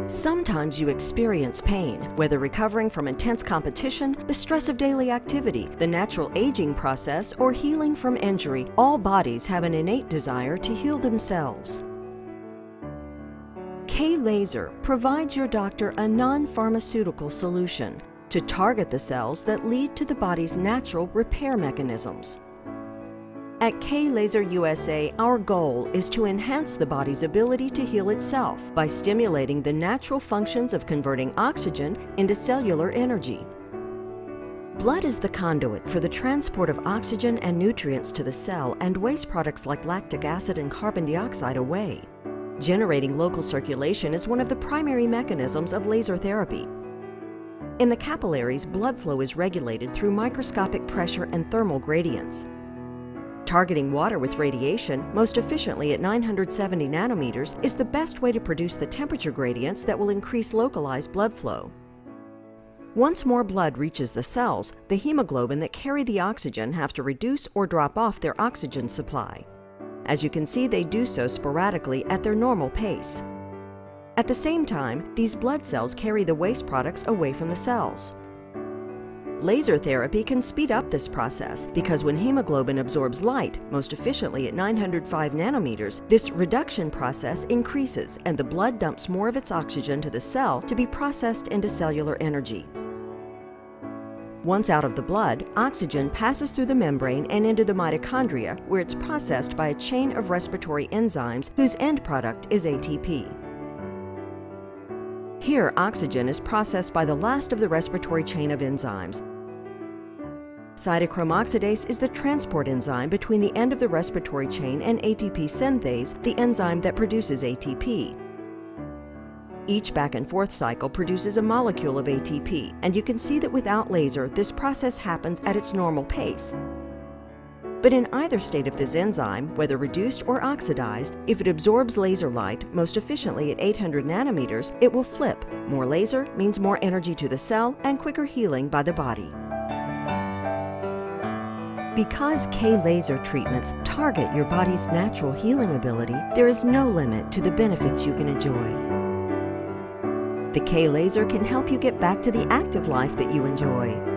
Sometimes you experience pain, whether recovering from intense competition, the stress of daily activity, the natural aging process, or healing from injury. All bodies have an innate desire to heal themselves. K-Laser provides your doctor a non-pharmaceutical solution to target the cells that lead to the body's natural repair mechanisms. At K-Laser USA, our goal is to enhance the body's ability to heal itself by stimulating the natural functions of converting oxygen into cellular energy. Blood is the conduit for the transport of oxygen and nutrients to the cell and waste products like lactic acid and carbon dioxide away. Generating local circulation is one of the primary mechanisms of laser therapy. In the capillaries, blood flow is regulated through microscopic pressure and thermal gradients. Targeting water with radiation, most efficiently at 970 nanometers, is the best way to produce the temperature gradients that will increase localized blood flow. Once more blood reaches the cells, the hemoglobin that carry the oxygen have to reduce or drop off their oxygen supply. As you can see, they do so sporadically at their normal pace. At the same time, these blood cells carry the waste products away from the cells. Laser therapy can speed up this process because when hemoglobin absorbs light, most efficiently at 905 nanometers, this reduction process increases and the blood dumps more of its oxygen to the cell to be processed into cellular energy. Once out of the blood, oxygen passes through the membrane and into the mitochondria, where it's processed by a chain of respiratory enzymes whose end product is ATP. Here, oxygen is processed by the last of the respiratory chain of enzymes. Cytochrome oxidase is the transport enzyme between the end of the respiratory chain and ATP synthase, the enzyme that produces ATP. Each back and forth cycle produces a molecule of ATP, and you can see that without laser, this process happens at its normal pace. But in either state of this enzyme, whether reduced or oxidized, if it absorbs laser light, most efficiently at 800 nanometers, it will flip. More laser means more energy to the cell and quicker healing by the body. Because K-Laser treatments target your body's natural healing ability, there is no limit to the benefits you can enjoy. The K-Laser can help you get back to the active life that you enjoy.